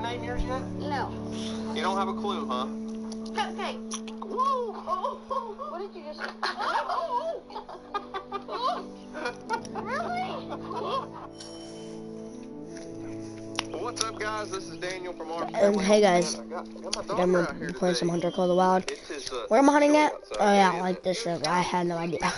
name yours yet? No. You don't have a clue, huh? Cupcake. Woo! What did you just say? Really? Well, what's up, guys? This is Daniel from our Hey guys, I got my I'm daughter out here playing some today. Hunter Call of the Wild. It's his, Where am I hunting show at? outside, Oh yeah, isn't like it? this server. I had no idea.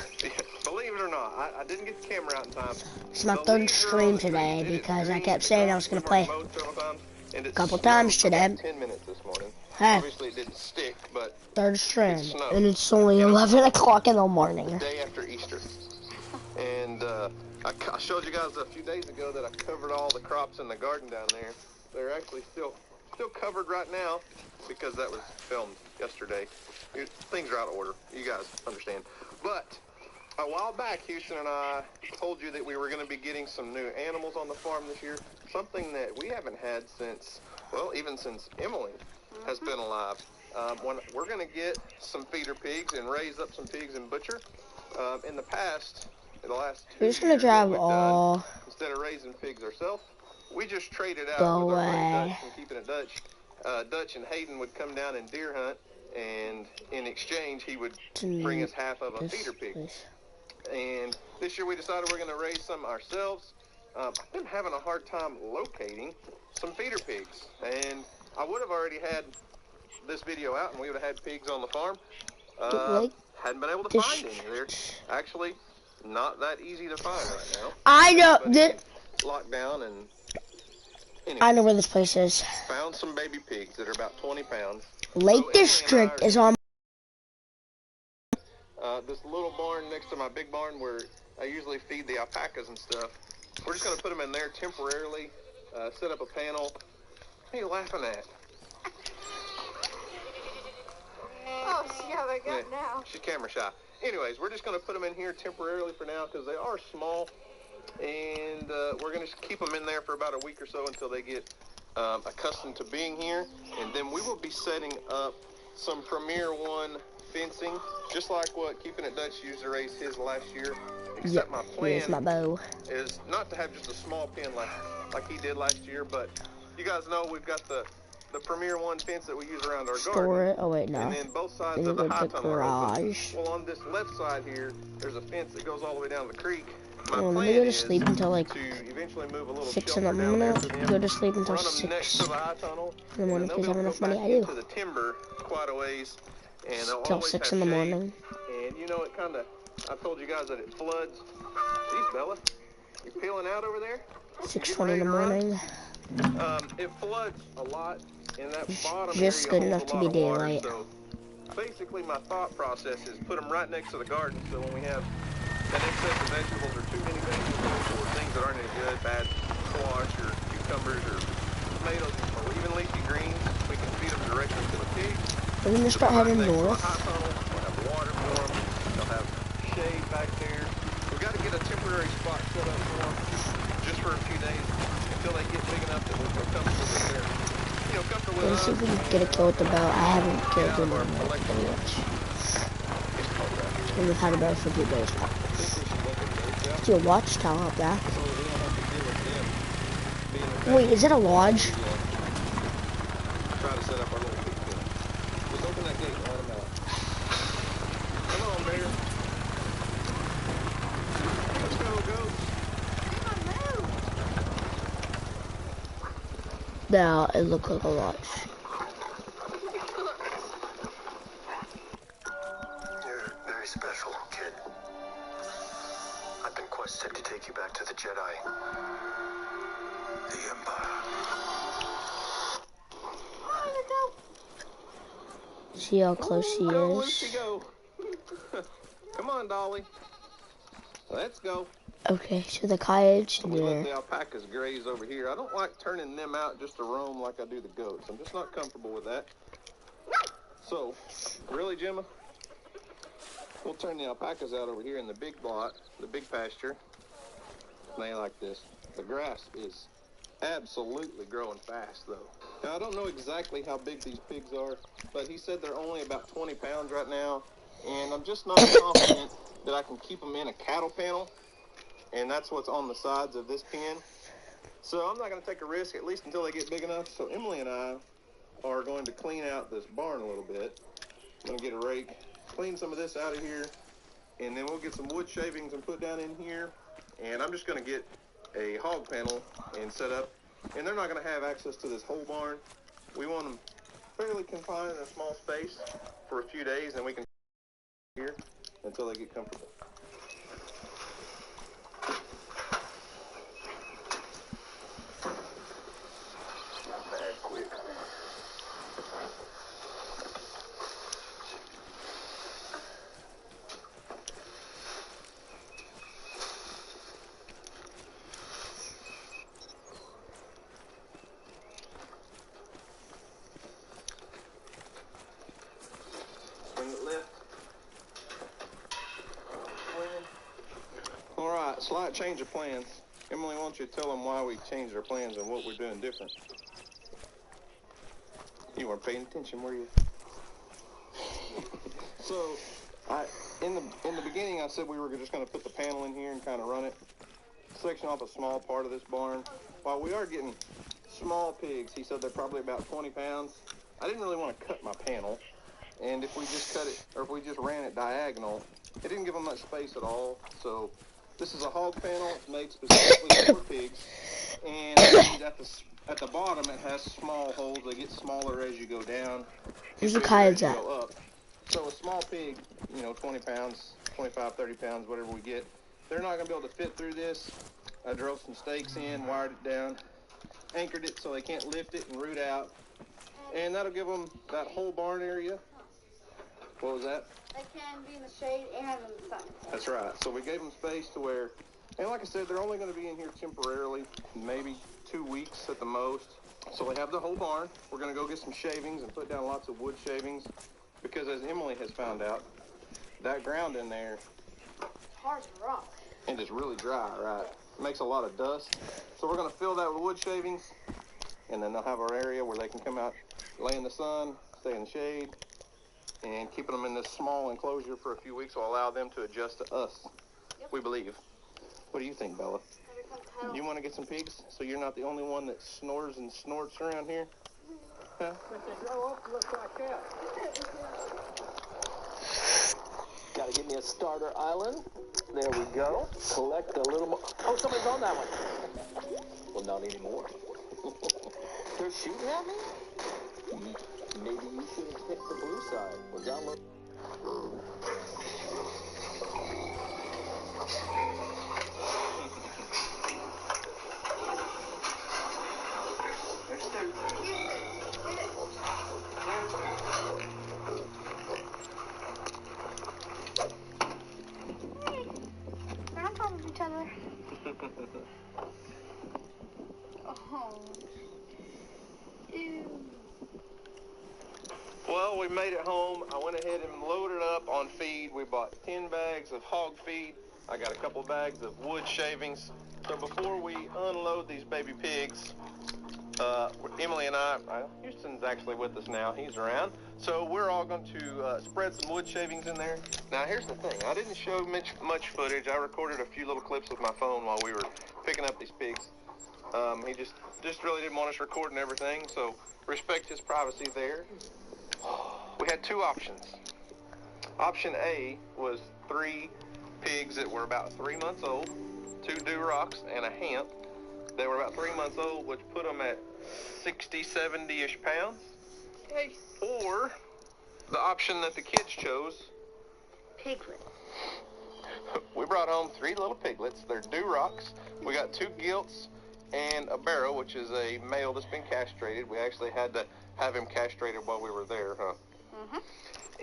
Believe it or not, I didn't get the camera out in time. It's my The third leaves are stream on the today trees. It is because I green. kept The saying I grass was gonna we've play already mowed several times, and it a couple snowed times for about today. 10 minutes this morning. Hey, Obviously, it didn't stick, but third stream, snowed. and it's only 11 o'clock in the morning. the day after Easter. And I showed you guys a few days ago that I covered all the crops in the garden down there. They're actually still covered right now because that was filmed yesterday. Things are out of order. You guys understand. But a while back, Houston and I told you that we were going to be getting some new animals on the farm this year. Something that we haven't had since, well, even since Emily has been alive. We're going to get some feeder pigs and raise up some pigs and butcher. In the past, in the last 2 We're years, just gonna drive what we've all done, instead of raising pigs ourselves, we just traded out the with our buddy way Dutch from Keeping It Dutch. Dutch and Hayden would come down and deer hunt, and in exchange, he would bring us half of a feeder pig. place. And this year we decided we're going to raise some ourselves. I've been having a hard time locating some feeder pigs, and I would have already had this video out, and we would have had pigs on the farm. Hadn't been able to find any. They're actually not that easy to find right now. I know that lockdown, and anyway, I know where this place is. found some baby pigs that are about 20 pounds. Lake District is on. This little barn next to my big barn where I usually feed the alpacas and stuff. We're just going to put them in there temporarily, set up a panel. What are you laughing at? Oh, see how they got now. She's camera shy. Anyways, we're just going to put them in here temporarily for now because they are small. And we're going to keep them in there for about a week or so until they get accustomed to being here. And then we will be setting up some Premier One fencing, just like what Keeping It Dutch used to raise his last year. Except my plan my bow. is not to have just a small pen like he did last year, but you guys know we've got the Premier One fence that we use around our garden. Store it. Oh wait, no. And then both sides of the high tunnel are open. Well, on this left side here, there's a fence that goes all the way down the creek. My Let plan me go to is sleep until like to eventually move a little 6 in shelter the down morning. there for them, Go to sleep until run them 6 next to the high tunnel, in the morning and then because I they'll have be enough able to money. go I back do. into the timber quite a ways, and they'll Till always 6 have in the shade. morning. And you know, it kind of, I told you guys that it floods. Jeez, Bella, you peeling out over there? 6:20 in the morning. It floods a lot in that bottom Just area good enough holds to a be lot of water, daylight. so basically my thought process is put them right next to the garden, so when we have an excess of vegetables or too many vegetables or things that aren't any good, bad squash or cucumbers or tomatoes or even leafy greens, we can feed them directly to the pigs. We're gonna start heading north. We'll have water for them. They'll have shade back there. We've got to get a temporary spot set up for them just for a few days until they get big enough that we'll feel comfortable with their, comfortable with Let's see us. if we can get a kill with the bow. I haven't killed him Our very collective much. It's called that. And we've had a bow for 2 days now. I think we should look at those, yeah. Let's do a watchtower up there. So we don't have to deal with them being Wait, is it a lodge? try to set up our little pig pen. Just open that gate and let them out. Come on, bear. Let's go, goats. No, it looks like a lodge. You're very special, kid. I've been quested to take you back to the Jedi. The Empire. See how close he Go, Lucy, is. go. Come on, Dolly. Let's go. Okay, so the coyotes We let there. the alpacas graze over here. I don't like turning them out just to roam like I do the goats. I'm just not comfortable with that. So, really, Gemma? We'll turn the alpacas out over here in the big lot, the big pasture. They like this. The grass is absolutely growing fast, though. Now, I don't know exactly how big these pigs are, but he said they're only about 20 pounds right now, and I'm just not confident that I can keep them in a cattle panel, and that's what's on the sides of this pen. So I'm not going to take a risk, at least until they get big enough. So Emily and I are going to clean out this barn a little bit. I'm going to get a rake, clean some of this out of here, and then we'll get some wood shavings and put down in here. And I'm just going to get a hog panel and set up. And they're not going to have access to this whole barn. We want them fairly confined in a small space for a few days, and we can here until they get comfortable. Not bad, quick. Swing it left. All right, slight change of plans. Emily, why don't you tell them why we changed our plans and what we're doing different? You weren't paying attention, were you? So, in the beginning, I said we were just going to put the panel in here and kind of run it, section off a small part of this barn. While we are getting small pigs, he said they're probably about 20 pounds. I didn't really want to cut my panel, and if we just cut it, or if we just ran it diagonal, it didn't give them much space at all. So this is a hog panel made specifically for pigs, and at the bottom it has small holes. They get smaller as you go down. Where's the bigger coyotes as you at? go up. So a small pig, 20 pounds, 25, 30 pounds, whatever we get, they're not going to be able to fit through this. I drove some stakes in, wired it down, anchored it so they can't lift it and root out. And that'll give them that whole barn area. What was that? They can be in the shade and in the sun. That's right. So we gave them space to where, and like I said, they're only going to be in here temporarily, maybe 2 weeks at the most. So they have the whole barn. We're going to go get some shavings and put down lots of wood shavings because, as Emily has found out, that ground in there Hard rock. and it's really dry, right? It makes a lot of dust. So we're going to fill that with wood shavings, and then they'll have our area where they can come out, lay in the sun, stay in the shade, and keeping them in this small enclosure for a few weeks will allow them to adjust to us, we believe. What do you think, Bella? You want to get some pigs so you're not the only one that snores and snorts around here? Huh? Gotta get me a starter island. There we go. Collect a little more. Oh, somebody's on that one. Well, not anymore. They're shooting at me? Maybe you should have picked the blue side. Or download. They're on top of each other. Oh. Ew. Well, we made it home. I went ahead and loaded up on feed. We bought 10 bags of hog feed. I got a couple bags of wood shavings. So before we unload these baby pigs, Emily and I, Houston's actually with us now. He's around. So we're all going to spread some wood shavings in there. Now, here's the thing. I didn't show much footage. I recorded a few little clips with my phone while we were picking up these pigs. He just really didn't want us recording everything, so respect his privacy there. We had two options. Option A was 3 pigs that were about 3 months old, 2 Durocs and a Hamp. They were about 3 months old, which put them at 60, 70-ish pounds. Or the option that the kids chose. Piglet. We brought home 3 little piglets. They're Durocs. We got 2 Gilts and a Barrow, which is a male that's been castrated. We actually had to have him castrated while we were there, huh? Mm-hmm.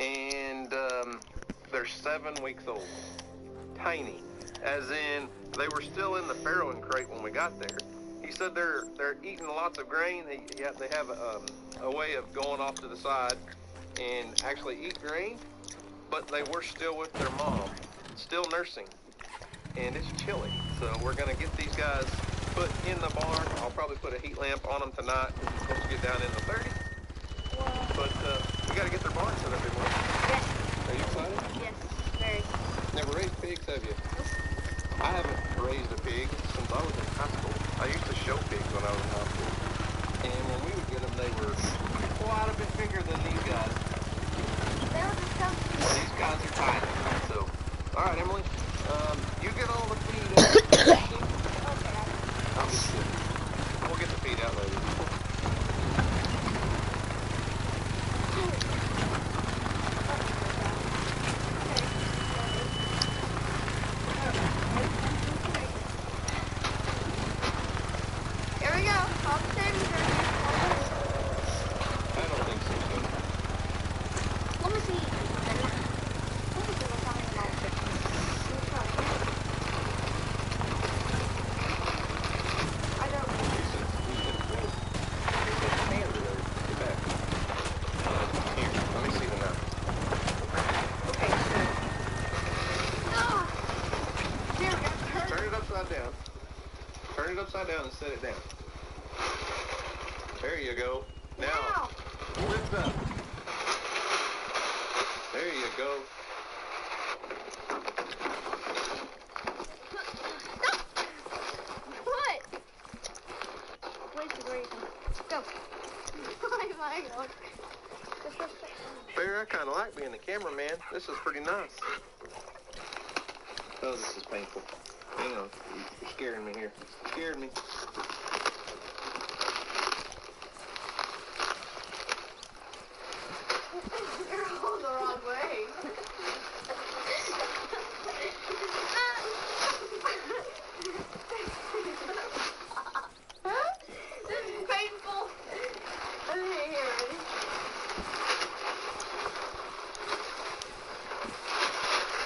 And they're 7 weeks old. Tiny. As in, they were still in the farrowing crate when we got there. He said they're eating lots of grain. They have a way of going off to the side and actually eat grain, but they were still with their mom, still nursing. And it's chilly, so we're going to get these guys put in the barn. I'll probably put a heat lamp on them tonight. It's supposed to get down in the 30s. But we got to get their barn set up anymore. Yes. Are you excited? Yes. Very. Never raised pigs, have you? I haven't raised a pig since I was in high school. I used to show pigs. These guys are tight. So, all right, Emily. You get all the feed out. I'll get you. We'll get the feed out later. Here we go. All the tables are here. I don't think so. Let me see. Let me see what's on the monster. I don't know. Here, let me see the nut. Okay, good. Ah! Here we go. Turn it upside down. Turn it upside down and set it down. There you go. Now, lift up. There you go. What? Where's the reason? Go. Oh my God. Bear, I kind of like being the cameraman. This is pretty nice. Oh, this is painful. Hang on. You're scaring me here. You scared me. You're all the wrong way. This is painful. Okay, here, ready?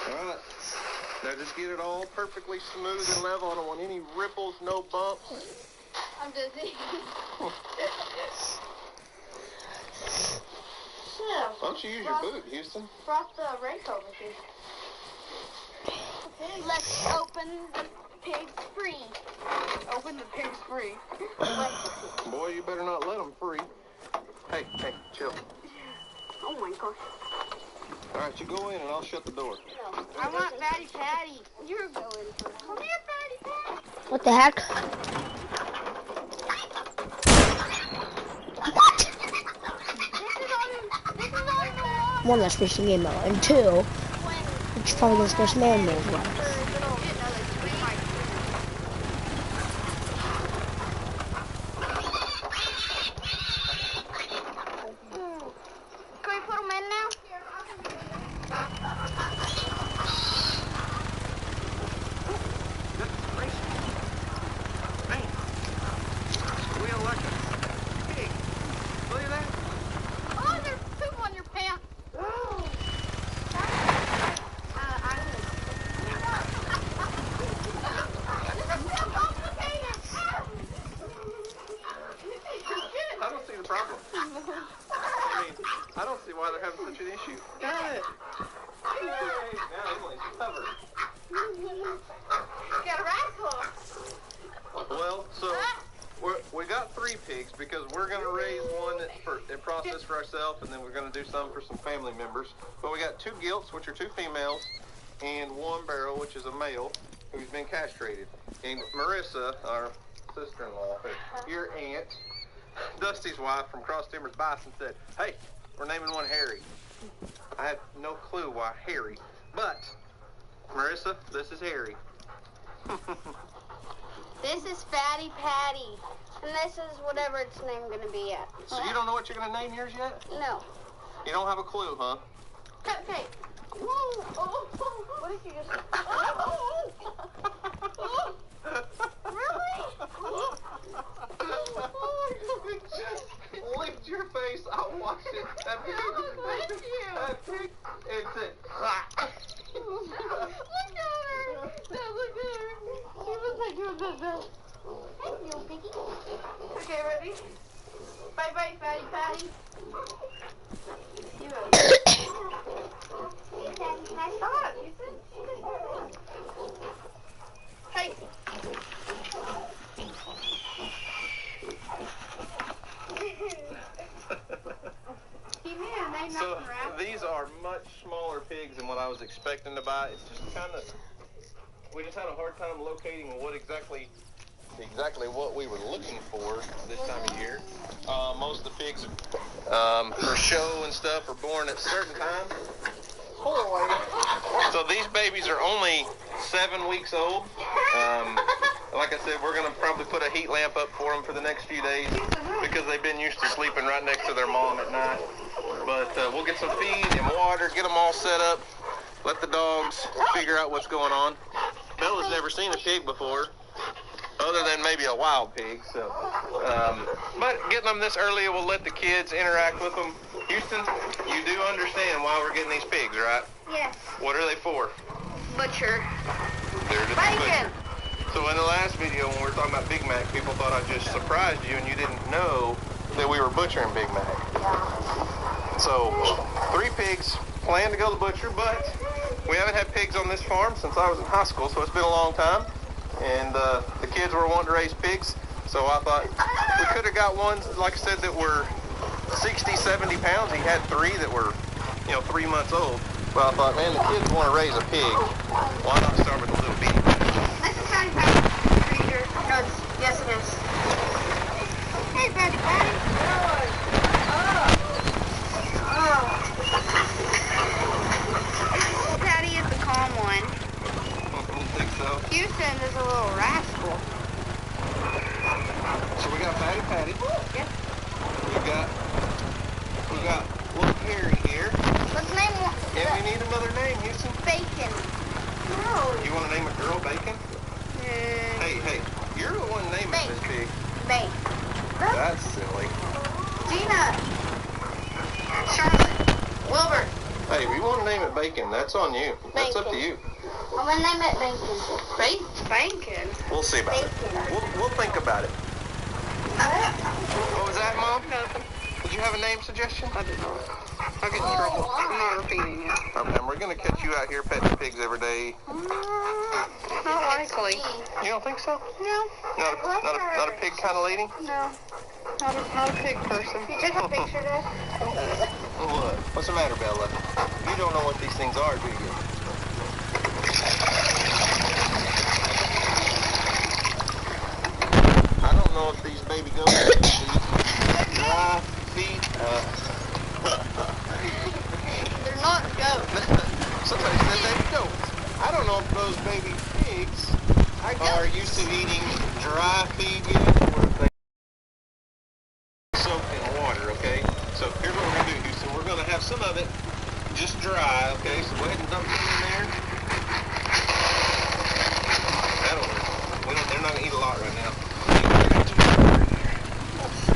All right. Now just get it all perfectly smooth and level. I don't want any ripples, no bumps. I'm dizzy. Why don't you use your boot, Houston? Brought the rake over here. Let's open the pigs free. Open the pigs free. Boy, you better not let them free. Hey, chill. Oh my gosh. All right, you go in and I'll shut the door. No. I want Fatty Patty. You're going first. Come here, Fatty Patty. What the heck? This is on the wall. One, that's fishing game mode. And two, it's probably gonna special man mode. Can we put them in now? Man, we are like a pig. Look at that. Oh, there's poop on your pants. Oh. I don't see the problem. I mean, I don't see why they're having such an issue. Got it. Now Emily's covered. Got a rat claw. Well, so we got 3 pigs because we're going to raise one in process for ourselves, and then we're going to do some for some family members. But we got 2 gilts, which are 2 females, and 1 barrel, which is a male, who's been castrated. And Marissa, our sister-in-law, your aunt, Dusty's wife from Cross Timbers Bison, said, "Hey, we're naming one Harry." I had no clue why Harry, but Marissa, this is Harry. This is Fatty Patty. And this is whatever its name gonna be at. So you don't know what you're going to name yours yet? No. You don't have a clue, huh? Okay. What did you just say? Really? Just lift your face. I'll wash it. That pig, it's it. Look at her. No, look at her. She looks like you're a good girl. Thank you, Piggy. Okay, ready? Bye-bye, Fatty Patty. You ready? Stop. Hey. So these are much smaller pigs than what I was expecting to buy. It's just we just had a hard time locating exactly what we were looking for this time of year. Most of the pigs for show and stuff are born at certain times. Hold So these babies are only 7 weeks old. Like I said, we're going to probably put a heat lamp up for them for the next few days because they've been used to sleeping right next to their mom at night. But we'll get some feed and water, get them all set up, let the dogs figure out what's going on. Bella's never seen a pig before, other than maybe a wild pig. So, but getting them this early will let the kids interact with them. Houston, you do understand why we're getting these pigs, right? Yes. What are they for? Butcher. They're to Bacon. butcher. So in the last video when we were talking about Big Mac, people thought I just surprised you and you didn't know that we were butchering Big Mac. So 3 pigs plan to go to the butcher, but we haven't had pigs on this farm since I was in high school, so it's been a long time. And the kids were wanting to raise pigs, so I thought we could have got ones, like I said, that were 60, 70 pounds. He had 3 that were, 3 months old. But I thought, man, the kids want to raise a pig. Why not start with a little bitty? That's a tiny creature. No, yes, it is. Hey, Patty, Patty. Patty is the calm one. You think so? Houston is a little rascal. So we got Patty. Yes. We got little Harry here. Let's name one. And we need another name, Houston. Bacon. No. You want to name a girl Bacon? Hey, you're the one naming this pig. Bacon. That's silly. Gina. Charlotte. Wilbur. Hey, if you want to name it Bacon, that's on you. That's up to you. I'm going to name it Bacon. Bacon? We'll see about it. We'll think about it. What was that, Mom? Did you have a name suggestion? I did not. I'll get in trouble. I'm not repeating it. Okay, and we're going to catch you out here petting pigs every day. Not likely. You don't think so? No. Not a pig kind of lady? No. Not a pig person. You took a picture of that? What? What's the matter, Bella? You don't know what these things are, do you? I don't know if these baby goats dry feed. They're not goats. Somebody said baby goats. I don't know if those baby pigs are used to eating dry feed yet, or if they soak in water, okay? So here's what we're going to do, Houston. We're going to have some of it just dry, okay? So go ahead and dump it in there. That'll work. They're not going to eat a lot right now.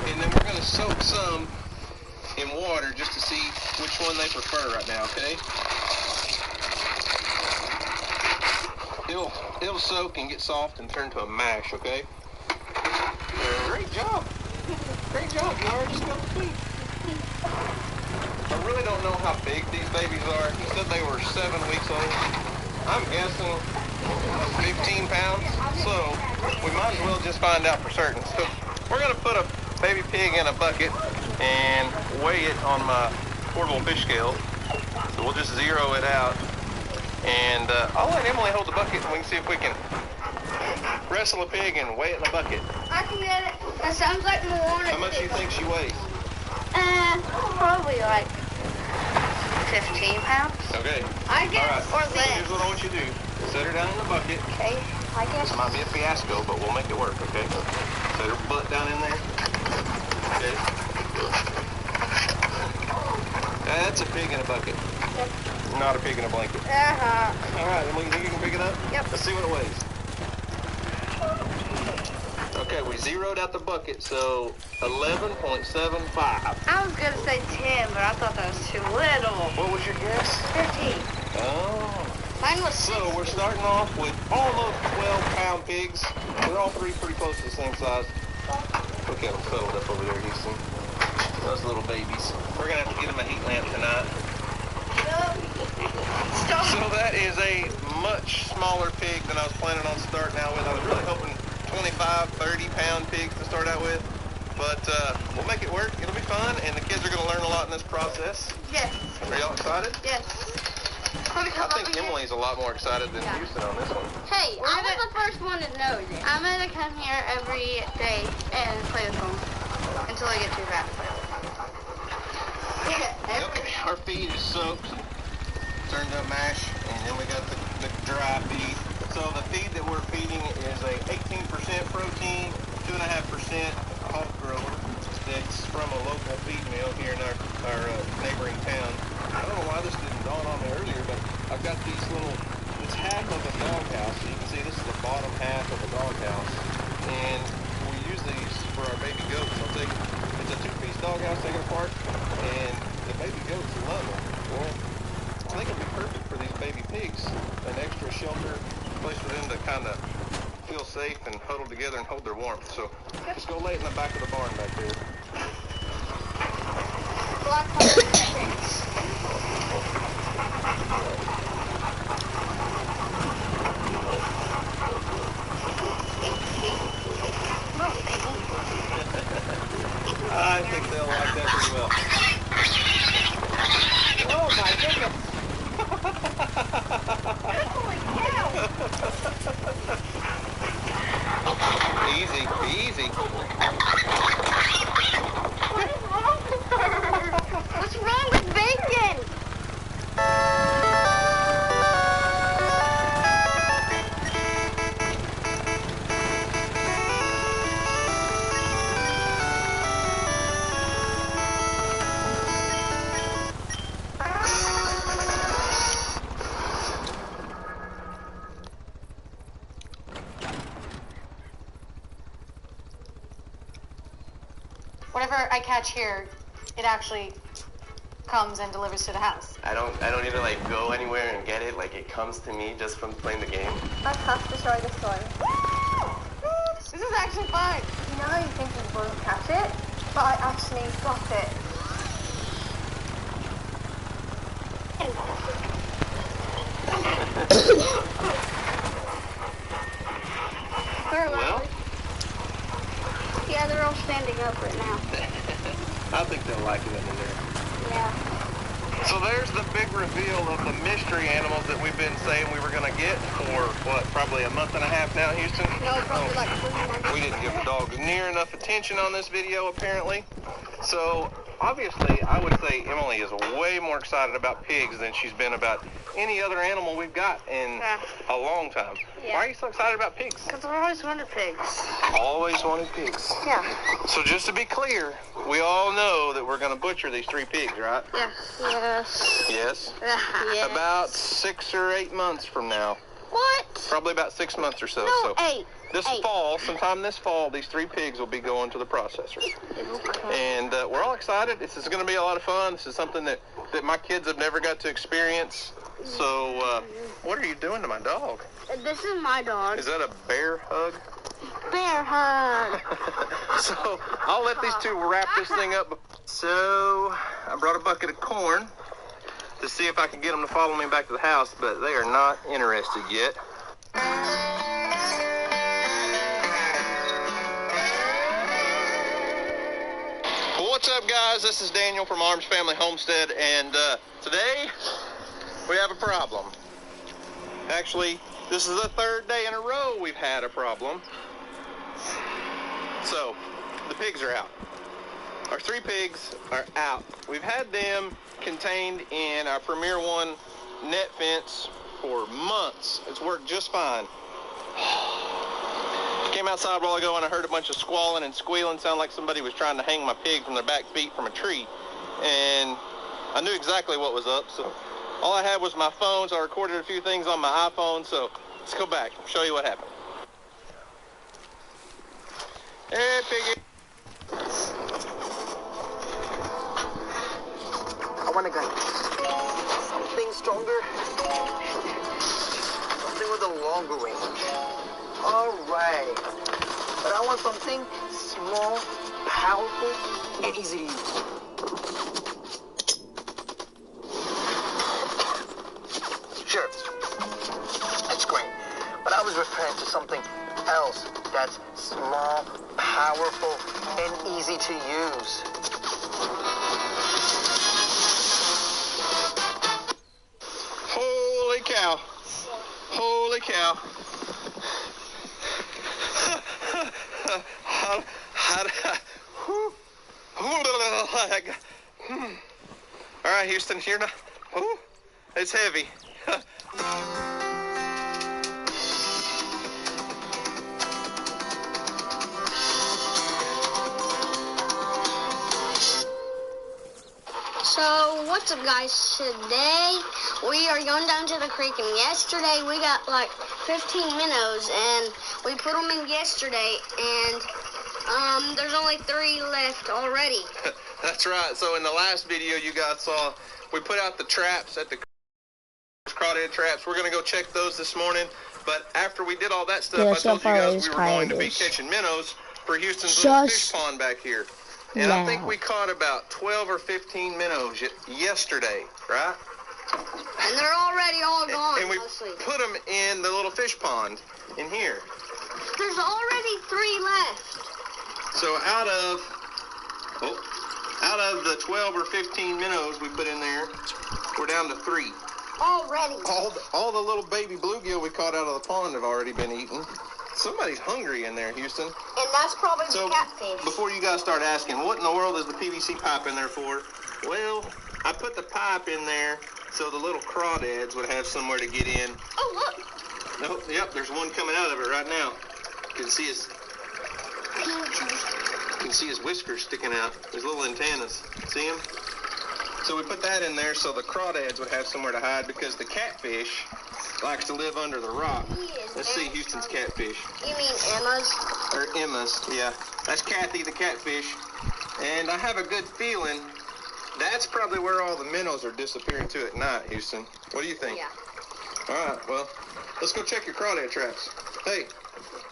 And then we're going to soak some in water just to see which one they prefer right now, okay? It'll soak and get soft and turn to a mash, okay? Great job. Great job, you already spilled the feet. I really don't know how big these babies are. He said they were 7 weeks old. I'm guessing 15 pounds. So we might as well just find out for certain. So we're going to put a baby pig in a bucket and weigh it on my portable fish scale. So we'll just zero it out. And I'll let Emily hold the bucket and we can see if we can wrestle a pig and weigh it in a bucket. I can get it. That sounds like Moana. How much do you think she weighs? Probably like 15 pounds. Okay. I guess. All right. Or less. Here's what I want you to do. Set her down in the bucket. Okay. I guess. This might be a fiasco, but we'll make it work, okay? Set her butt down in there. Okay. That's a pig in a bucket. Yep. Not a pig in a blanket. Uh-huh. All right, then think you can pick it up? Yep. Let's see what it weighs. Okay, we zeroed out the bucket, so 11.75. I was going to say 10, but I thought that was too little. What was your guess? 15. Oh. Mine was 6. So we're starting off with almost 12-pound pigs. They're all three pretty close to the same size. Look at them cuddled up over there, Houston. Those little babies. We're going to have to get them a heat lamp tonight. So that is a much smaller pig than I was planning on starting out with. I was really hoping 25, 30-pound pigs to start out with. But we'll make it work. It'll be fun, and the kids are going to learn a lot in this process. Yes. Are y'all excited? Yes. I think Emily's a lot more excited than Houston on this one. Hey, I was the first one to know this. I'm going to come here every day and play with them until I get too bad to play with them. Okay, our feed is soaked, turned to a mash, and then we got the dry feed. So the feed that we're feeding is a 18% protein, 2.5% hog grower that's from a local feed mill here in our neighboring town. I don't know why this didn't dawn on me earlier, but I've got these little, it's half of a doghouse. So you can see this is the bottom half of a doghouse. And we use these for our baby goats. It's a two-piece doghouse taken apart, and the baby goats love them. Well, they can be perfect for these baby pigs. An extra shelter, place for them to kind of feel safe and huddle together and hold their warmth. So let's go lay it in the back of the barn back there. Black pigs. I think they'll like that pretty well. Oh my goodness. Holy cow. Easy, easy. What is wrong with her? What's wrong with bacon? Whatever I catch here, it actually comes and delivers to the house. I don't even like go anywhere and get it. Like it comes to me just from playing the game. I have to show this one. This is actually fun. You know you think you won't catch it, but I actually got it. Well, Yeah, they're all standing up right now. I think they'll like it in there. Yeah. So there's the big reveal of the mystery animals that we've been saying we were going to get for, what, probably a month and a half now, Houston? No, probably like 3 months. We didn't give the dogs near enough attention on this video, apparently. So, obviously, I would say Emily is way more excited about pigs than she's been about any other animal we've got in a long time. Yeah. Why are you so excited about pigs? Because I've always wanted pigs. Always wanted pigs. Yeah. So just to be clear, we all know that we're going to butcher these 3 pigs, right? Yeah. Yes. Yes. Yes. About 6 or 8 months from now. What? Probably about 6 months or so. No, So 8. this fall, sometime this fall, these 3 pigs will be going to the processor. And we're all excited. This is going to be a lot of fun. This is something that my kids have never got to experience. So what are you doing to my dog? This is my dog. Is that a bear hug? Bear hug. So I'll let these 2 wrap this thing up. So I brought a bucket of corn to see if I can get them to follow me back to the house, but they are not interested yet. Well, what's up, guys? This is Daniel from Arms Family Homestead, and today we have a problem. Actually, this is the 3rd day in a row we've had a problem. So, the pigs are out. Our 3 pigs are out. We've had them contained in our Premier One net fence for months. It's worked just fine. Came outside a while ago and I heard a bunch of squalling and squealing. Sounded like somebody was trying to hang my pig from their back feet from a tree. And I knew exactly what was up, so all I had was my phone, so I recorded a few things on my iPhone. So let's go back, show you what happened. Hey, piggy. I want to go. Something stronger. Something with a longer range. All right. But I want something small, powerful, and easy to use. Sure. That's great. But I was referring to something else that's small, powerful, and easy to use. Holy cow. Holy cow. All right, Houston, you're not. It's heavy. So, what's up, guys? Today, we are going down to the creek, and yesterday we got like 15 minnows, and we put them in yesterday, and there's only 3 left already. That's right. So in the last video you guys saw, we put out the traps at the crawdad traps. We're going to go check those this morning. But after we did all that stuff, Yeah, I so told you far guys it's we were going to be coyotes. catching minnows for Houston's little fish Just pond back here. And I think now. we caught about 12 or 15 minnows yesterday, right? And they're already all gone, And we mostly. put them in the little fish pond in here. There's already 3 left. So out of the 12 or 15 minnows we put in there, we're down to 3. Already. All the little baby bluegill we caught out of the pond have already been eaten. Somebody's hungry in there, Houston. And that's probably So the catfish. before you guys start asking, what in the world is the PVC pipe in there for? Well, I put the pipe in there so the little crawdads would have somewhere to get in. Oh, look. Nope, yep, there's one coming out of it right now. You can see his whiskers sticking out, his little antennas. See him? So we put that in there so the crawdads would have somewhere to hide, because the catfish likes to live under the rock. Let's see Houston's catfish. You mean Emma's? Or Emma's, yeah. That's Kathy the catfish. And I have a good feeling that's probably where all the minnows are disappearing to at night, Houston. What do you think? Yeah. All right, well, let's go check your crawdad traps. Hey,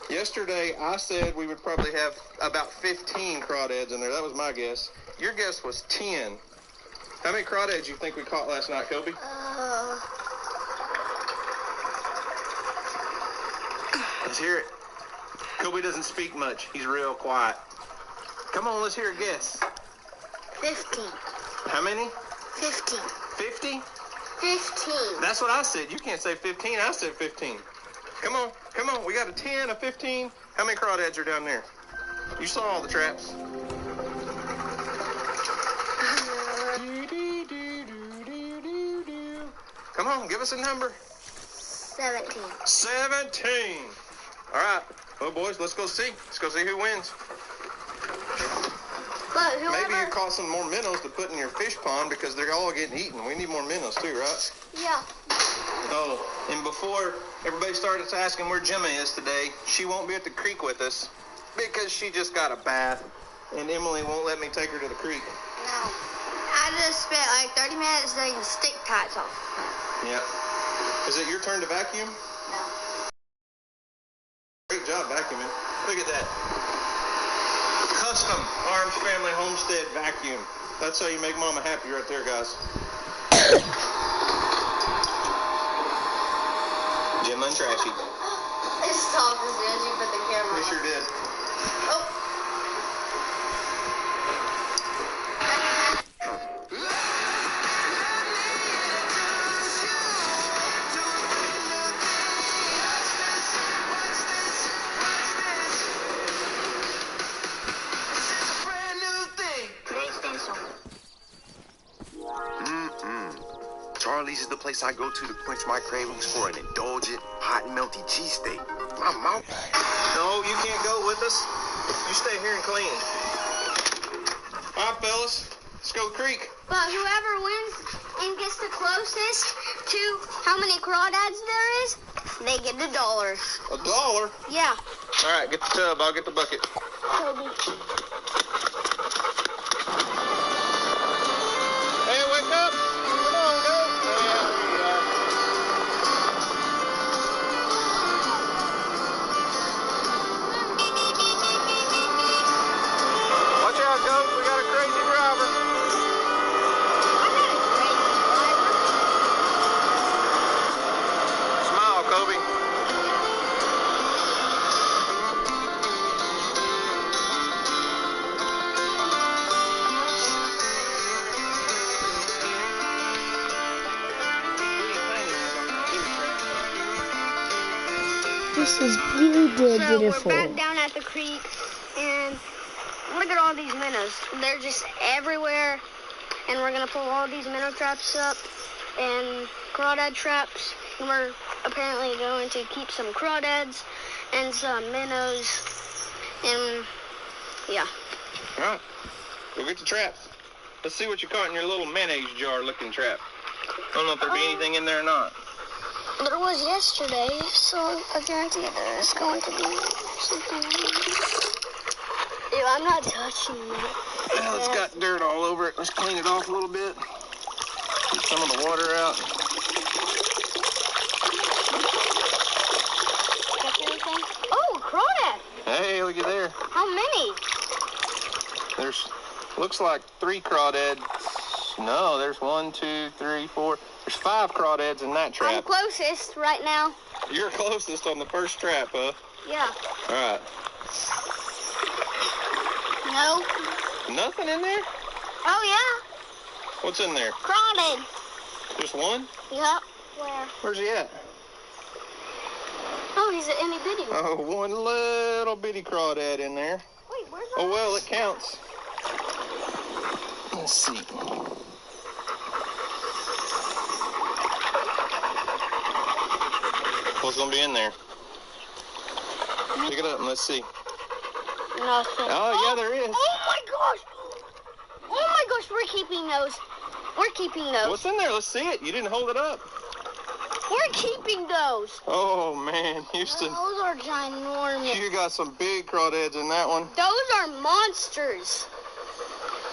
yesterday I said we would probably have about 15 crawdads in there. That was my guess. Your guess was 10. How many crawdads you think we caught last night, Kobe? Let's hear it. Kobe doesn't speak much. He's real quiet. Come on, let's hear a guess. 15. How many? 15. 50? 15. That's what I said. You can't say 15. I said 15. Come on. Come on. We got a 10, a 15. How many crawdads are down there? You saw all the traps. Come on. Give us a number. 17. 17. All right. Well, boys, let's go see. Let's go see who wins. But whoever... Maybe you caught some more minnows to put in your fish pond, because they're all getting eaten. We need more minnows too, right? Yeah. Oh, and before everybody starts asking where Gemma is today, she won't be at the creek with us because she just got a bath, and Emily won't let me take her to the creek. No. I just spent like 30 minutes taking stick ties off. Yeah. Is it your turn to vacuum? No. Great job vacuuming. Look at that. Custom Arms Family Homestead vacuum. That's how you make Mama happy right there, guys. Gemma and Trashy. I stopped as soon as you put the camera We on. sure did. Oh. Charlie's is the place I go to quench my cravings for an indulgent, hot and melty cheesesteak. My mouth. No, you can't go with us. You stay here and clean. All right, fellas. Let's go to the creek. But whoever wins and gets the closest to how many crawdads there is, they get $1. $1? Yeah. All right, get the tub. I'll get the bucket. Kobe. Hey, wake up. Come on, go. There we are. Watch out, Coach. We got a crazy driver. Smile, Kobe. This is really good, So beautiful. we're back down at the creek, and look at all these minnows. They're just everywhere, and we're gonna pull all these minnow traps up and crawdad traps. And we're apparently going to keep some crawdads and some minnows, and yeah. All right. Go get the traps. Let's see what you caught in your little mayonnaise jar looking trap. I don't know if there'll be anything in there or not. There was yesterday, so I guarantee there's going to be something. Ew, I'm not touching it. Well, it's got dirt all over it. Let's clean it off a little bit. Get some of the water out. Catch anything? Oh, crawdad! Hey, look at there. How many? There's, looks like 3 crawdads. No, there's 1, 2, 3, 4. There's 5 crawdads in that I'm trap. closest right now. You're closest on the first trap, huh? Yeah. All right. No. Nothing in there? Oh, yeah. What's in there? Crawdad. Just one? Yep. Where? Where's he at? Oh, he's an itty bitty one. Oh, one little bitty crawdad in there. Wait, where's Oh, well, it counts. Let's see. What's going to be in there? Pick it up and let's see. Nothing. Oh, yeah, there is. Oh, my gosh. Oh, my gosh, we're keeping those. We're keeping those. What's in there? Let's see it. You didn't hold it up. We're keeping those. Oh, man, Houston. Those are ginormous. You got some big crawdads in that one. Those are monsters.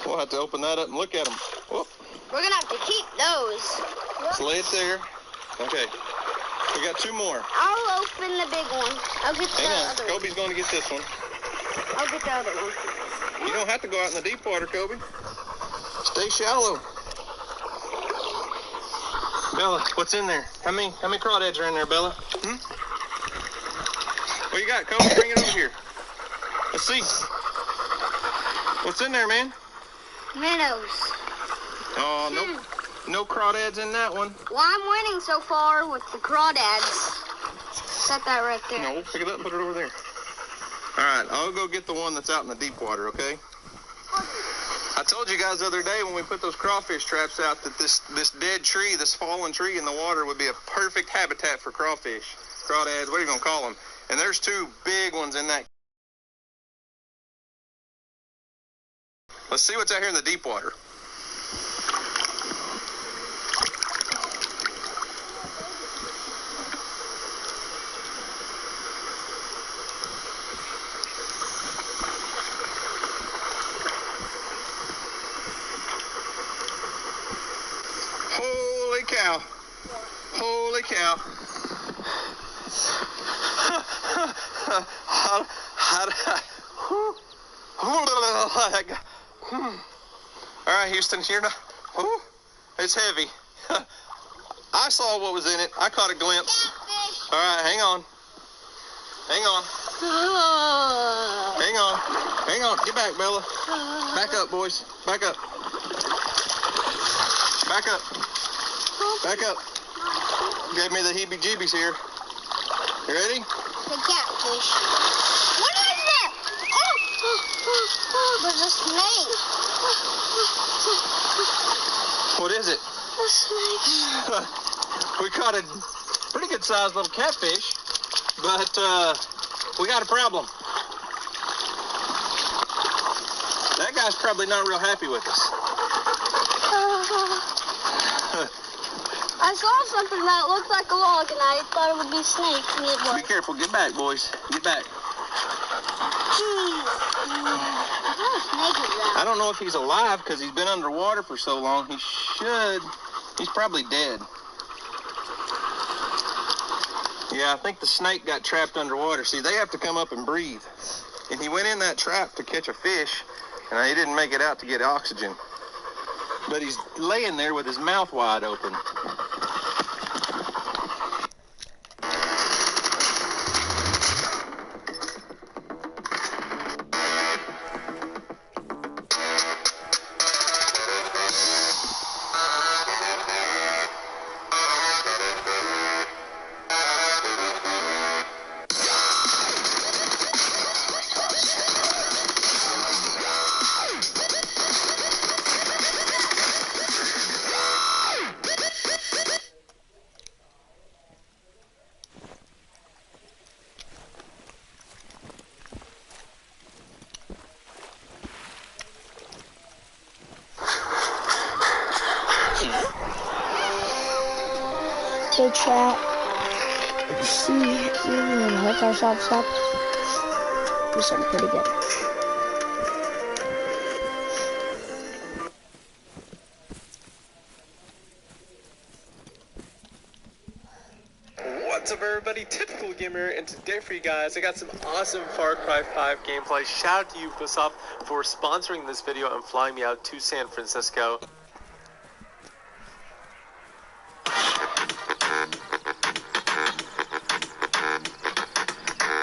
We'll have to open that up and look at them. Whoop. We're going to have to keep those. Let's lay it there. Okay. We got 2 more. I'll open the big one. I'll get the Hang on. other one. Kobe's going to get this one. I'll get the other one. You don't have to go out in the deep water, Kobe. Stay shallow. Bella, what's in there? How many crawdads are in there, Bella? What you got, Kobe? Bring it over here. Let's see. What's in there, man? Minnows. Oh, no crawdads in that one. Well, I'm winning so far with the crawdads. Set that right there. No, pick it up and put it over there. All right, I'll go get the one that's out in the deep water, okay? I told you guys the other day when we put those crawfish traps out that this dead tree, this fallen tree in the water would be a perfect habitat for crawfish. Crawdads, what are you going to call them? And there's 2 big ones in that. Let's see what's out here in the deep water. Holy cow. Holy cow. All right, Houston, you're not. It's heavy. I saw what was in it. I caught a glimpse. All right, hang on. Hang on. Hang on. Hang on. Get back, Bella. Back up, boys. Back up. Back up. Back up. Gave me the heebie-jeebies here. You ready? The catfish. What is that? Oh, there's a snake. What is it? A snake. We caught a pretty good sized little catfish, but we got a problem. That guy's probably not real happy with us. I saw something that looked like a log, and I thought it would be snakes, and it was. Be careful. Get back, boys. Get back. I don't know if he's alive because he's been underwater for so long. He's probably dead. Yeah, I think the snake got trapped underwater. See, they have to come up and breathe. And he went in that trap to catch a fish, and he didn't make it out to get oxygen. But he's laying there with his mouth wide open. chat. You see, even hook ourselves up. Do something pretty good. What's up, everybody? Typical Gamer, and today for you guys, I got some awesome Far Cry 5 gameplay. Shout out to Ubisoft for sponsoring this video and flying me out to San Francisco.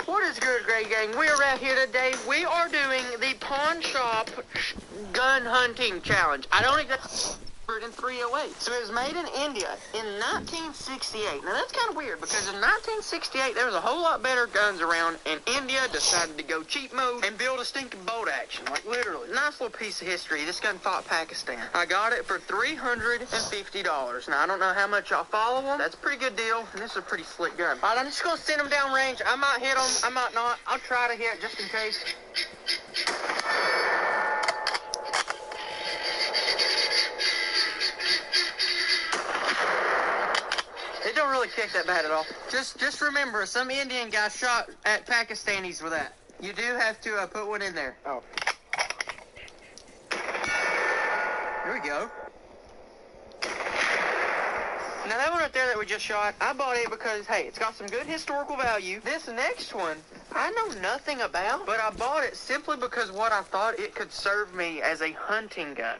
What is good, Great Gang? We are out here today. We are doing the pawn shop gun hunting challenge. I don't exactly in 308. So it was made in India in 1968. Now that's kind of weird because in 1968 there was a whole lot better guns around, and India decided to go cheap mode and build a stinking bolt action. Like literally. Nice little piece of history. This gun fought Pakistan. I got it for $350. Now I don't know how much y'all follow them. That's a pretty good deal, and this is a pretty slick gun. Alright, I'm just gonna send them down range. I might hit them, I might not. I'll try to hit just in case. It don't really kick that bad at all. Just remember, some Indian guy shot at Pakistanis with that. You do have to put one in there. Oh. Here we go. Now that one right there that we just shot, I bought it because, hey, it's got some good historical value. This next one, I know nothing about, but I bought it simply because what I thought it could serve me as a hunting gun.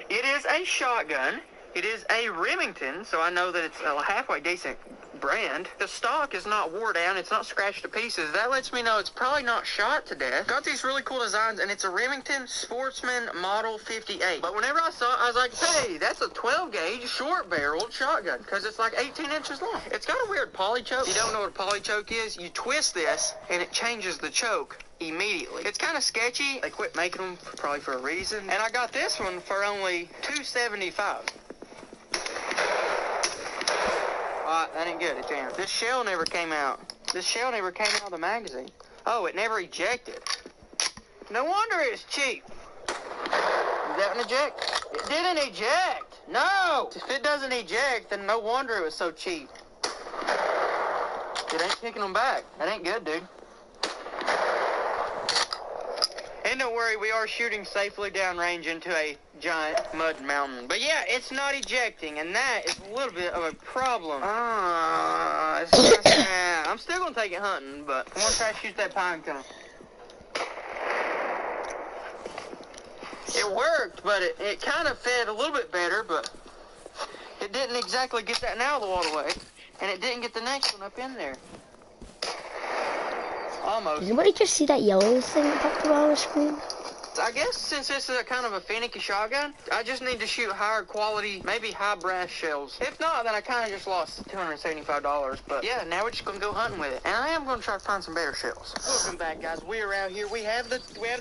It is a shotgun. It is a Remington, so I know that it's a halfway decent brand. The stock is not wore down. It's not scratched to pieces. That lets me know it's probably not shot to death. Got these really cool designs, and it's a Remington Sportsman Model 58. But whenever I saw it, I was like, hey, that's a 12-gauge short-barreled shotgun, because it's like 18 inches long. It's got a weird poly choke. If you don't know what a poly choke is, you twist this, and it changes the choke immediately. It's kind of sketchy. They quit making them probably for a reason. And I got this one for only $275. That ain't good. It's jammed. This shell never came out. This shell never came out of the magazine. Oh, it never ejected. No wonder it's cheap. Did that one eject? It didn't eject. No! If it doesn't eject, then no wonder it was so cheap. It ain't kicking them back. That ain't good, dude. And don't worry, we are shooting safely downrange into a giant mud mountain. But yeah, it's not ejecting, and that is a little bit of a problem. I'm still going to take it hunting, but I'm going to try to shoot that pine cone. It worked, but it kind of fed a little bit better, but it didn't exactly get that now the waterway, and it didn't get the next one up in there. Almost. Did anybody just see that yellow thing that popped up on the screen? I guess since this is a kind of a finicky shotgun, I just need to shoot higher quality, maybe high brass shells. If not, then I kind of just lost $275. But yeah, now we're just gonna go hunting with it, and I am gonna try to find some better shells. Welcome back, guys. We are out here. We have the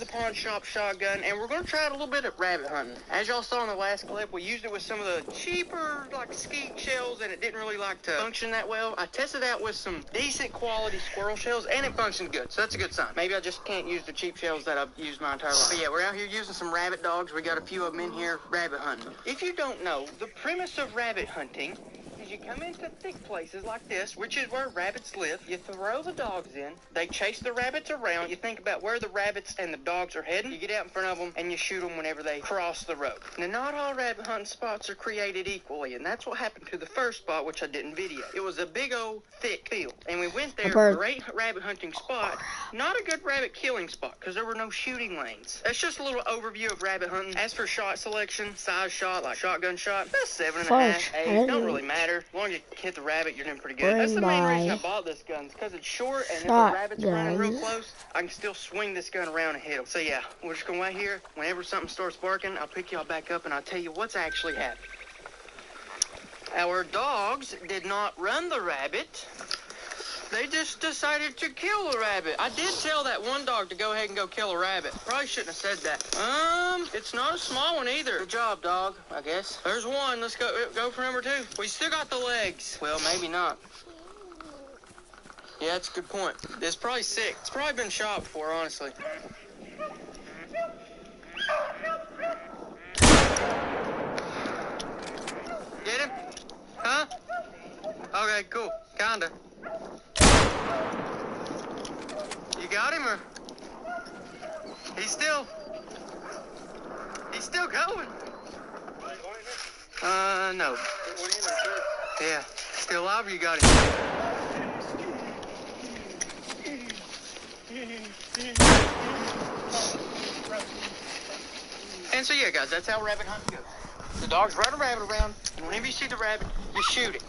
pawn shop shotgun, and we're gonna try it a little bit of rabbit hunting. As y'all saw in the last clip, we used it with some of the cheaper like skeet shells, and it didn't really like to function that well. I tested out with some decent quality squirrel shells, and it functioned good. So that's a good sign. Maybe I just can't use the cheap shells that I've used my entire life. But yeah, we're out here using some rabbit dogs. We got a few of them in here rabbit hunting. If you don't know, the premise of rabbit hunting is you come into thick places like this, which is where rabbits live. You throw the dogs in. They chase the rabbits around. You think about where the rabbits and the dogs are heading. You get out in front of them, and you shoot them whenever they cross the road. Now, not all rabbit hunting spots are created equally, and that's what happened to the first spot, which I didn't video. It was a big old thick field, and we went there, great rabbit hunting spot, not a good rabbit killing spot, because there were no shooting lanes. That's just a little overview of rabbit hunting. As for shot selection, size shot, like shotgun shot, that's 7.5, 8, don't really matter. As long as you hit the rabbit, you're doing pretty good. That's the main reason I bought this gun, because it's short, and if the rabbit's running real close, I can still swing this gun around and hit him. So yeah, we're just gonna wait here. Whenever something starts barking, I'll pick y'all back up, and I'll tell you what's actually happening. Our dogs did not run the rabbit. They just decided to kill a rabbit. I did tell that one dog to go ahead and go kill a rabbit. Probably shouldn't have said that. It's not a small one either. Good job, dog, I guess. There's one. Let's go for number 2. We still got the legs. Well, maybe not. Yeah, that's a good point. It's probably sick. It's probably been shot before, honestly. Get him? Huh? Okay, cool. Kinda. You got him, or? He's still going. No. Yeah, still alive, or you got him? And so yeah, guys, that's how rabbit hunting goes. The dogs run a rabbit around, and whenever you see the rabbit, you shoot it.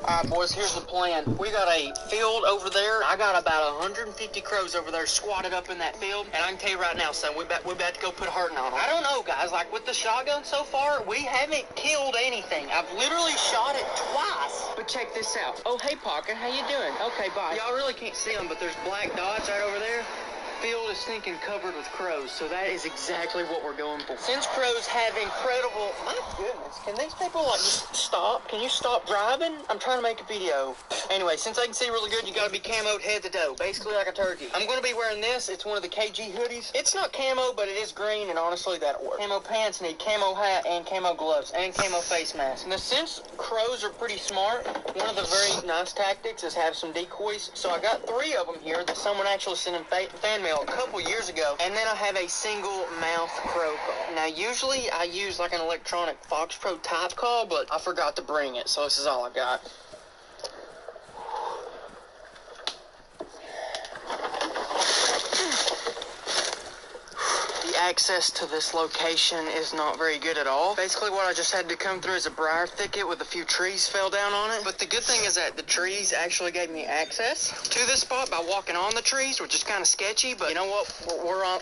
Alright, boys, here's the plan. We got a field over there. I got about 150 crows over there squatted up in that field. And I can tell you right now, son, we're about to go put a hurting on them. I don't know, guys. Like, with the shotgun so far, we haven't killed anything. I've literally shot it twice. But check this out. Oh, hey, Parker. How you doing? Okay, bye. Y'all really can't see them, but there's black dots right over there. Field is stinking covered with crows, so that is exactly what we're going for. Since crows have incredible... My goodness, can these people, like, just stop? Can you stop driving? I'm trying to make a video. Anyway, since I can see really good, you gotta be camoed head to toe, basically like a turkey. I'm gonna be wearing this. It's one of the KG hoodies. It's not camo, but it is green, and honestly, that'll work. Camo pants need camo hat and camo gloves and camo face mask. Now, since crows are pretty smart, one of the very nice tactics is have some decoys. So I got 3 of them here that someone actually sent in fan mail a couple years ago, and then I have a single mouth crow call. Now, usually I use like an electronic Fox Pro type call, but I forgot to bring it, so this is all I got. Access to this location is not very good at all. Basically, what I just had to come through is a briar thicket with a few trees fell down on it. But the good thing is that the trees actually gave me access to this spot by walking on the trees, which is kind of sketchy, but you know what?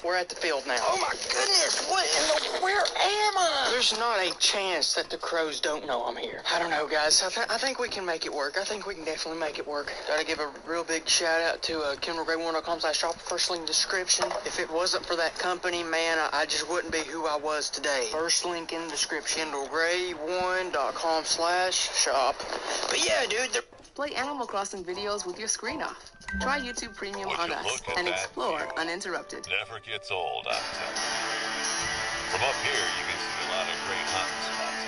We're at the field now. Oh my goodness! Where am I? There's not a chance that the crows don't know I'm here. I don't know, guys. I think we can make it work. I think we can definitely make it work. Gotta give a real big shout out to KendallGray1.com/shop, first link description. If it wasn't for that company, man, I just wouldn't be who I was today. First link in the description, KendallGray1.com/shop. But yeah, dude. Play Animal Crossing videos with your screen off. Try YouTube Premium on us and explore uninterrupted. Never gets old, I'm telling you. From up here, you can see a lot of great hunting spots.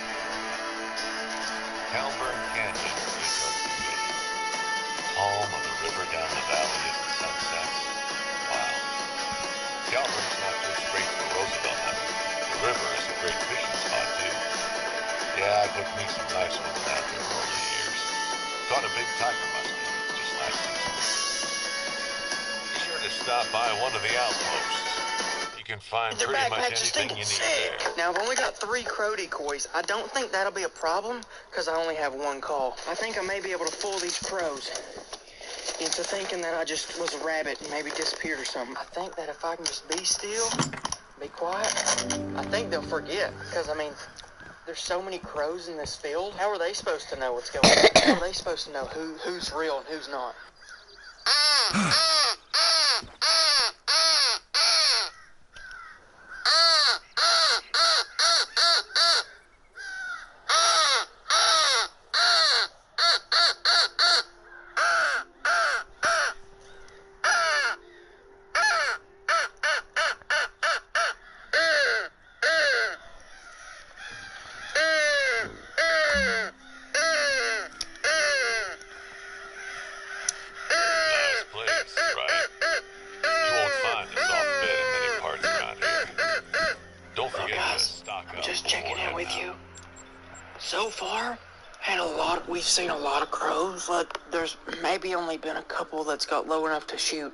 Calburn Canyon is unforgettable. Calm of the river down the valley as the sun sets. Wow. Calburn's not just great for Roosevelt hunting. The river is a great fishing spot, too. Yeah, I took me some nice ones out there over the years. Caught a big tiger muskie just last season. Be sure to stop by one of the outposts. You can find pretty much anything you need there. Now, I've only got 3 crow decoys. I don't think that'll be a problem, because I only have 1 call. I think I may be able to fool these crows into thinking that I just was a rabbit and maybe disappeared or something. I think that if I can just be still, be quiet, I think they'll forget. Because, I mean, there's so many crows in this field. How are they supposed to know what's going on? How are they supposed to know who's real and who's not? So far, we've seen a lot of crows. Look, there's maybe only been a couple that's got low enough to shoot.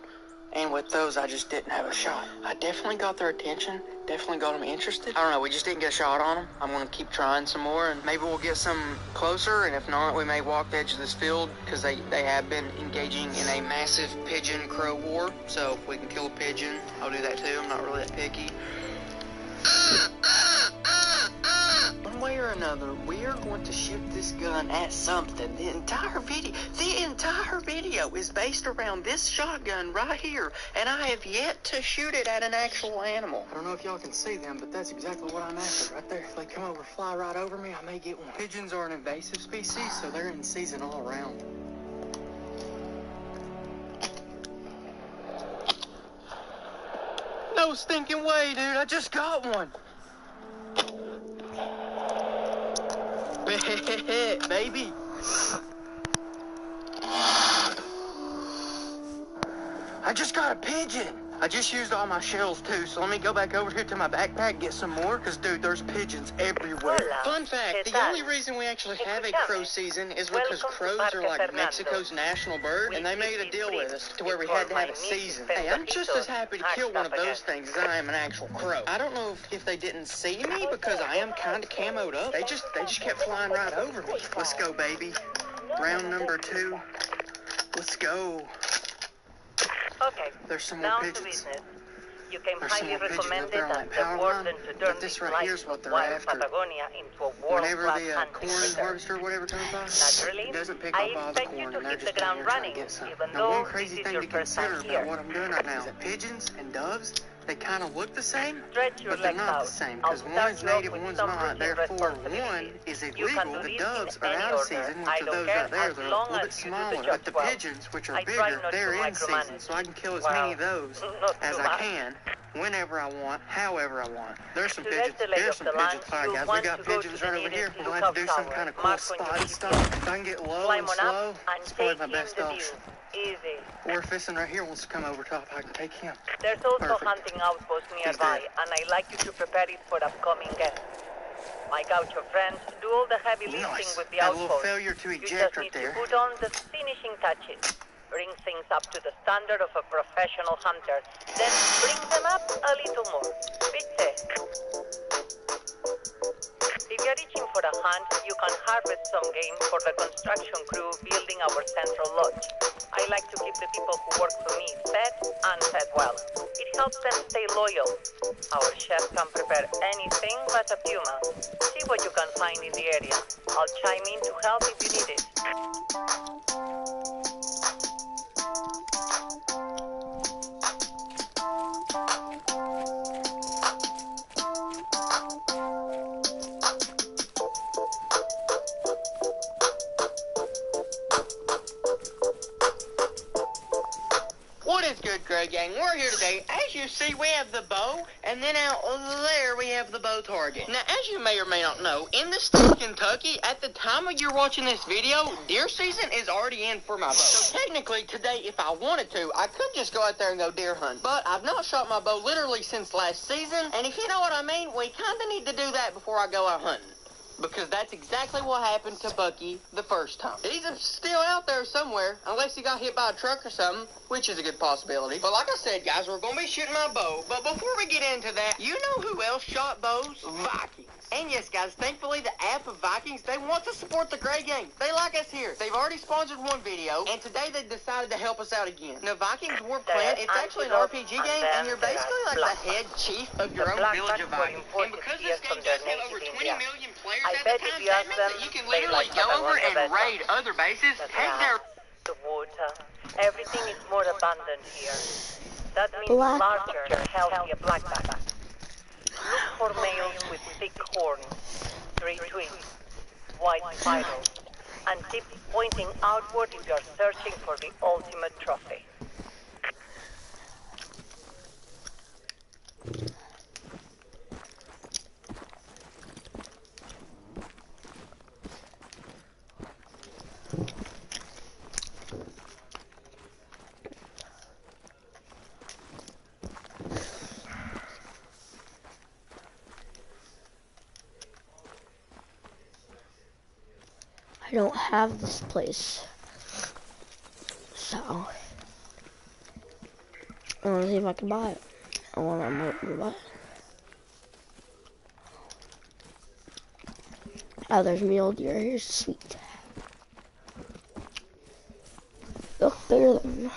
And with those, I just didn't have a shot. I definitely got their attention. Definitely got them interested. I don't know, we just didn't get a shot on them. I'm going to keep trying some more, and maybe we'll get some closer. And if not, we may walk the edge of this field, because they have been engaging in a massive pigeon-crow war. So if we can kill a pigeon, I'll do that too. I'm not really that picky. One way or another, we are going to shoot this gun at something. The entire video is based around this shotgun right here, and I have yet to shoot it at an actual animal. I don't know if y'all can see them, but that's exactly what I'm after right there. If they come over, fly right over me, I may get one. Pigeons are an invasive species, so they're in season all around. No stinking way, dude. I just got one. Baby. I just got a pigeon. I just used all my shells too, so let me go back over here to my backpack and get some more, because dude, there's pigeons everywhere. Fun fact, the only reason we actually have a crow season is because crows are like Mexico's national bird, and they made a deal with us to where we had to have a season. Hey, I'm just as happy to kill one of those things as I am an actual crow. I don't know if they didn't see me, because I am kind of camoed up. They just kept flying right over me. Let's go, baby. Round number 2. Let's go. Okay, there's some more down pigeons. to business. You can There's some highly more pigeons recommend up it there on as that the power warden line, to but turn this this right here is what they're wild after. Patagonia into a Whenever world-class the hunting corn reserve. harvester or whatever comes by, Naturally, it doesn't pick I up all the expect you corn, to and they're hit the just down ground here trying to running, get some. even Now, though one crazy this is thing your to first consider time about here. what I'm doing right now is that pigeons and doves, they kind of look the same, Stretch your but they're legs not out. the same, I'll because one start is you off native, with one's some not. routine Therefore, one responsibilities. is You can illegal. do The this doves in are any out of order. season, I which are don't those care right there. as They're a long little bit as you do the smaller. job But the well. pigeons, which are I try bigger, not to they're in season, micromanage. so I can kill as Well, many of those not as too I much. can, whenever I want, however I want. There's some To pigeons. get the lay There's of some the land, pigeons. All right, you'll guys, we want got to go pigeons to the right over here. nearest We're going to have to do some lookout kind of tower. cool Mark on your spotted GPS. stuff. If I can get low Climb and on slow, up and it's probably take my in best the option. view. Easy. Or if this one right here wants to come over top, I can take him. There's also Perfect. hunting outposts nearby, and I like you to prepare it for upcoming guests. My gaucho friends do all the heavy lifting Nice. with the Had a little outpost. failure to You eject just right need there. to put on the finishing touches. Bring things up to the standard of a professional hunter. Then bring them up a little more. Bitte. If you're reaching for a hunt, you can harvest some game for the construction crew building our central lodge. I like to keep the people who work for me fed and fed well. It helps them stay loyal. Our chef can prepare anything but a puma. See what you can find in the area. I'll chime in to help if you need it. What is good, Greg Gang? We're here today. As you see, we have the bow, and then out there we have the bow target. Now, as you may or may not know, in the state of Kentucky, at the time of you're watching this video, deer season is already in for my bow. So technically, today, if I wanted to, I could just go out there and go deer hunt. But I've not shot my bow literally since last season, and if you know what I mean, we kind of need to do that before I go out hunting. Because that's exactly what happened to Bucky the first time. He's still out there somewhere, unless he got hit by a truck or something, which is a good possibility. But like I said, guys, we're going to be shooting my bow. But before we get into that, you know who else shot bows? Vikings. And yes, guys, thankfully the app of Vikings, they want to support the Grey Gang. They like us here. They've already sponsored one video, and today they decided to help us out again. Now, Vikings War Clan, it's actually an RPG game, and you're basically like the head chief of your own village of Vikings. And because this game does have over 20 million players at the time, that means that you can literally go over and raid other bases, take their... The water, everything is more abundant here. That means Black. larger, healthier blackback. Look for males with thick horns, 3 twigs, white spirals, and tips pointing outward if you're searching for the ultimate trophy. I don't have this place, so I want to see if I can buy it. I want to buy it. Oh, there's mule deer here. Sweet. Look bigger than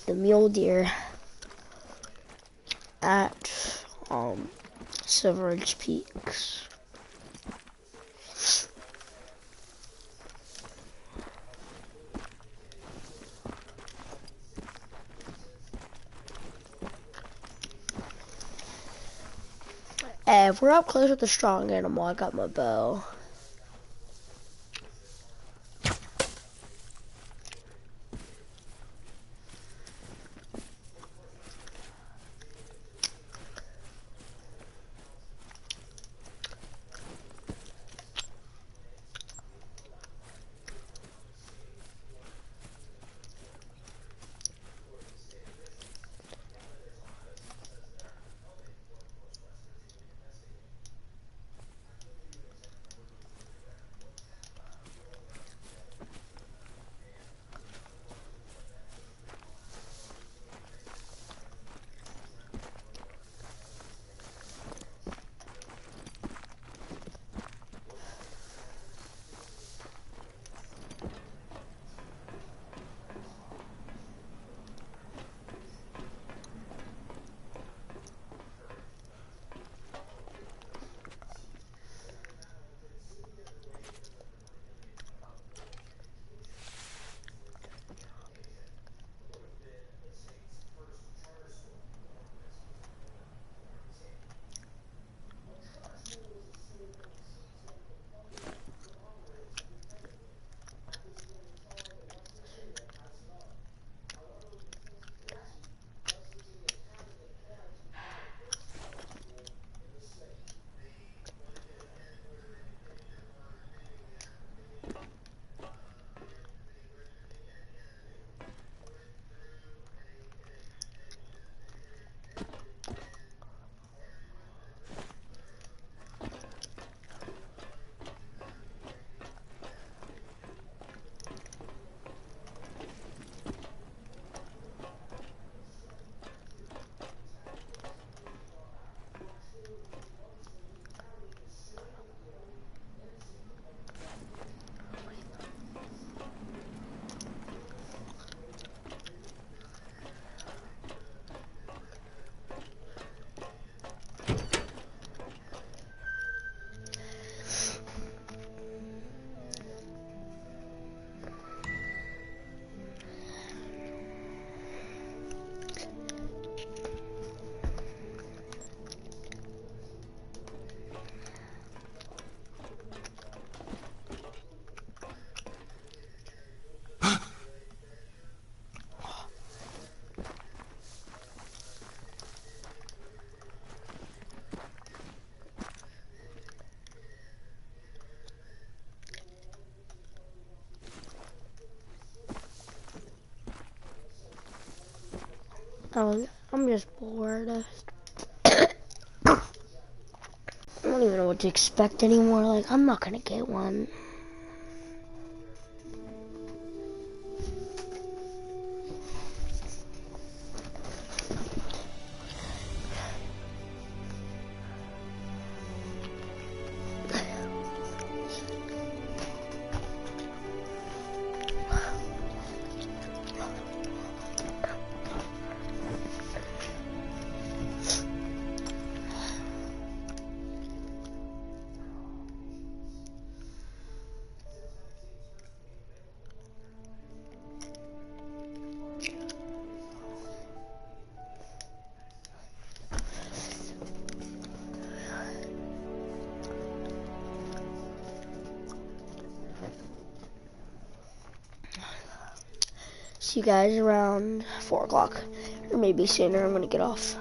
the mule deer at Silver Ridge Peaks. If we're up close with a strong animal, I got my bow. I'm just bored. I don't even know what to expect anymore. Like, I'm not gonna get one. See you guys around 4 o'clock, or maybe sooner. I'm gonna get off.